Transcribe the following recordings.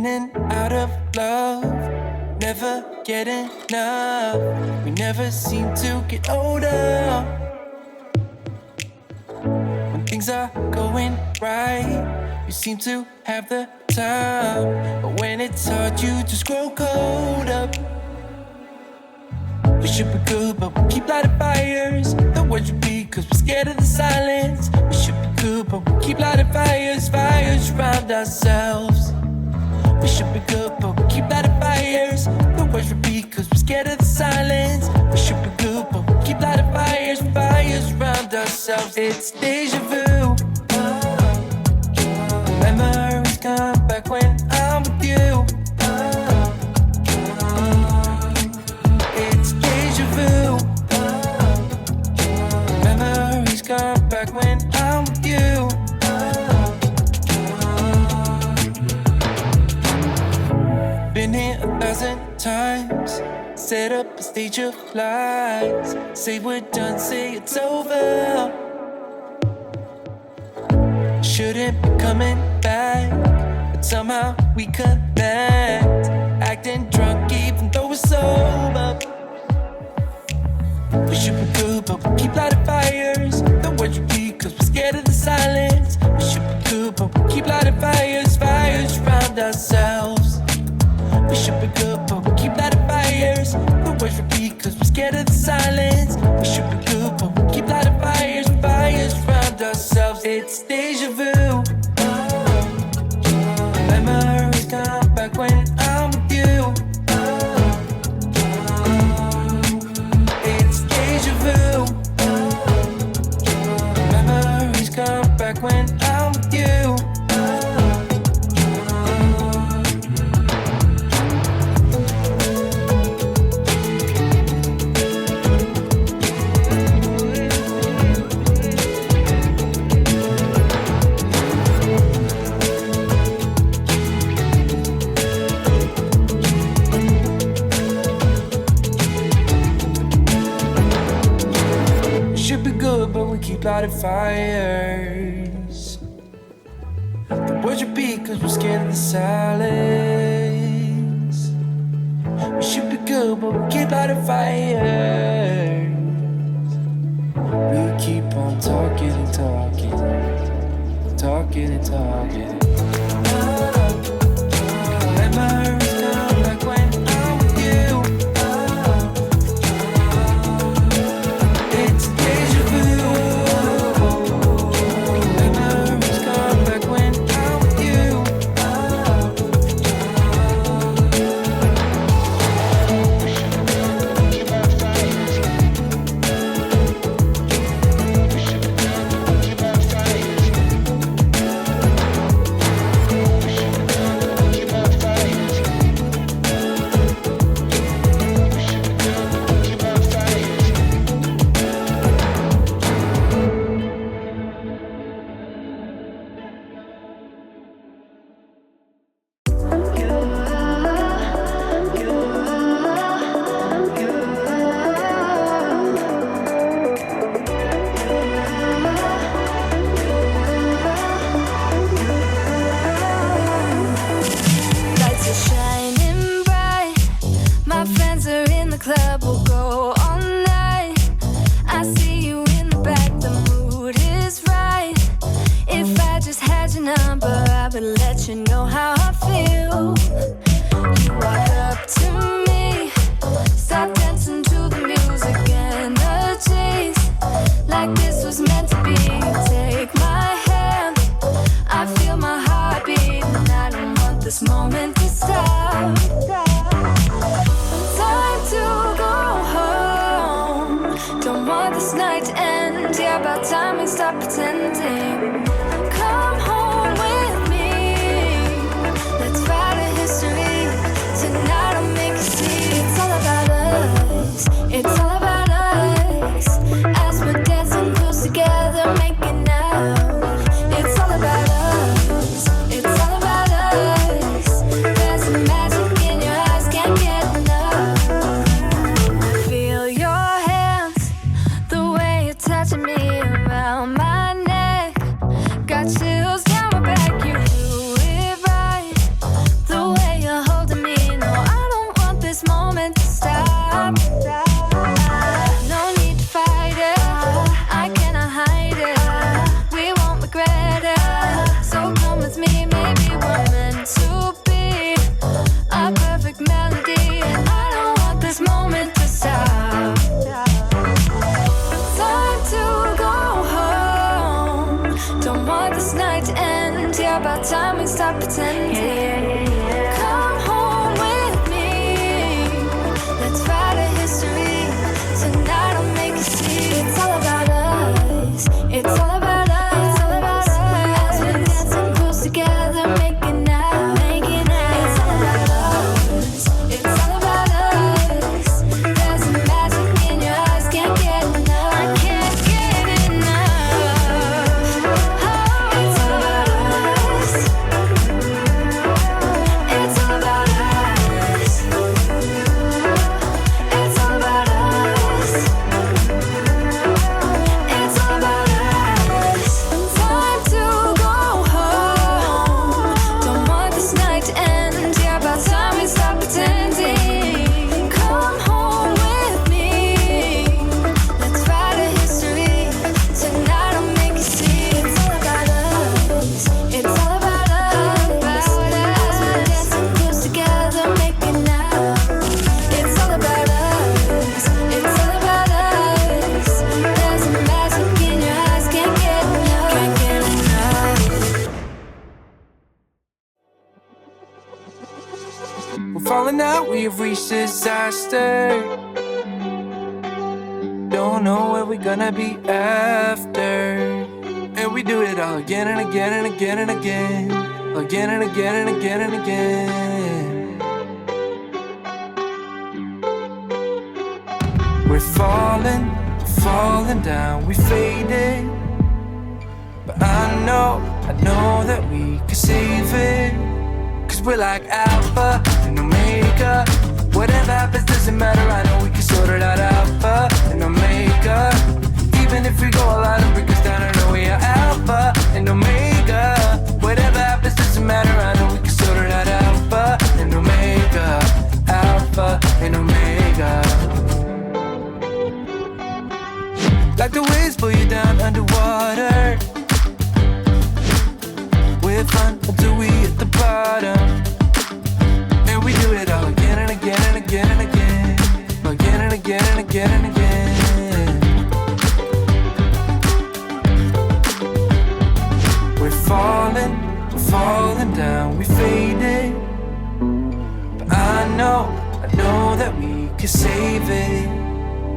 and out of love, never get enough. We never seem to get older. When things are going right, you seem to have the time, but when it's hard, you just grow cold up. We should be good, but we keep lighting fires. The words repeat, cause we're scared of the silence. We should be good, but we keep lighting fires, fires around ourselves. We should be good, but we keep lighting fires. The words repeat, cause we're scared of the silence. We should be good, but we keep lighting fires, fires around ourselves. It's deja vu. Memories come back when I'm with you. It's deja vu. Memories come back when I'm with you. Been here 1,000 times. Set up a stage of lies. Say we're done, say it's over. Shouldn't be coming back, but somehow we connect. Acting drunk even though we're sober. We should be good, but we keep lighting fires. The words repeat, cause we're scared of the silence. We should be good, but we keep lighting fires, fires around ourselves. We should be good, but we keep lighting fires. The words repeat, cause we're scared of the silence. We should be good, but we keep lighting fires, fires around ourselves. It's deja vu. Memories come back when I'm with you. It's deja vu. Memories come back when I'm with you. Keep lighting fires. The words repeat cause we're scared of the silence. We should be good, but we keep lighting fires. We keep on talking and talking, talking and talking. Memories come back when I'm with you. It's deja vu. Come home with me. Let's write a history. want this night to end. Yeah, about time we stop pretending. Come home with me. Let's write a history. Tonight I'll make you see. It's all about us. It's all about us. It's all about us. As we're dancing close together, making out, making out. It's all about us. It's all about us. There's a magic in your eyes, can't get enough. I can't get enough. Oh, it's all about us. It's all about us. It's all about us. It's all about us. Time to go home. Don't want this night to end. Yeah, about time we stop pretending. Come home with me. Let's write a history. Tonight I'll make you see. It's all about us. It's all about us. As we're dancing close together, making out. It's all about us. It's all about us. There's a magic in your eyes, can't get enough. Can't get enough. We're falling out, we have reached disaster. Don't know where we're gonna be after. And we do it all again and again and again and again. Again and again and again and again. We're falling down, we faded. But I know that we can save it. Cause we're like Alpha and Omega. Whatever happens doesn't matter, I know we can sort it out. Alpha and Omega. Even if we go all out and break us down, I know we are Alpha and Omega. Whatever happens doesn't matter, I know we can sort it out. Alpha and Omega. Alpha and Omega. Like the waves pull you down underwater. We're fun until we hit the bottom. And we do it all again and again and again and again. Again and again and again and again. We're falling down, we faded. But I know that we can save it.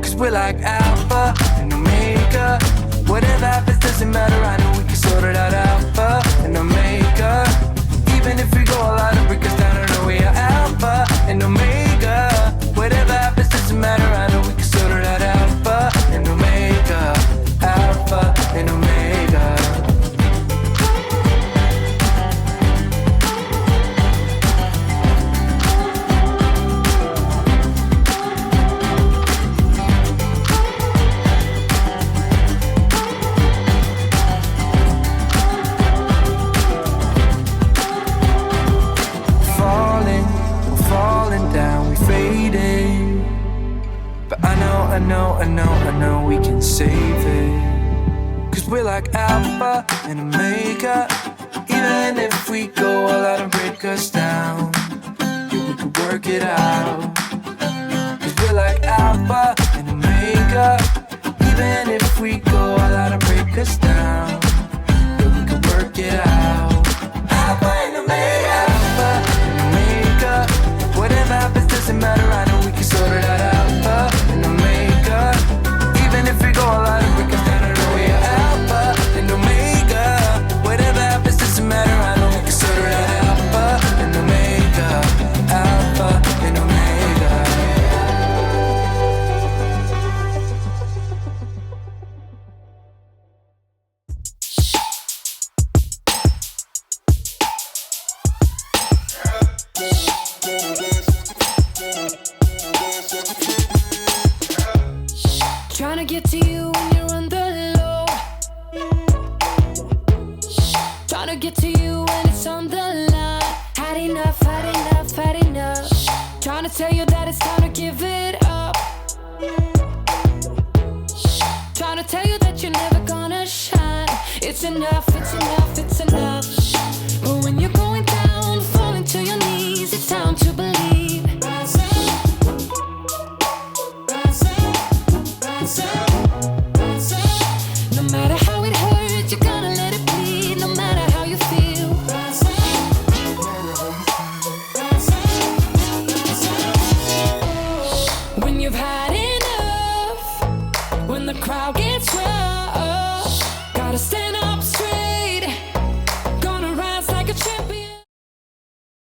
Cause we're like Alpha and Omega. Whatever happens doesn't matter, I know we can sort it out. Alpha and Omega. Even if we go all out and break us down, I know we are Alpha and Omega. Whatever happens doesn't matter, I know we can sort it out. Alpha and Omega. Alpha and Omega. I know we can save it. Cause we're like Alpha and Omega. Even if we go all out and break us down, yeah, we can work it out. Cause we're like Alpha and Omega. Even if we go all out and break us down, yeah, we can work it out. Alpha and Omega. Alpha and Omega. Whatever happens doesn't matter, I know we can sort it out. Alpha and Omega. Even if we go all out and break us down, I know we are Alpha and Omega. Whatever happens doesn't matter, I know we can sort it out. Alpha and Omega. Alpha and Omega. Tryna get to you when you're on the low. Tryna get to you when it's on the line. Had enough, had enough, had enough. Tryna tell you that it's time to give it up. Tryna tell you that you're never gonna shine. It's enough, it's enough, it's enough. But when you're going down, falling to your knees, it's time to believe. Rise up, rise up, rise up.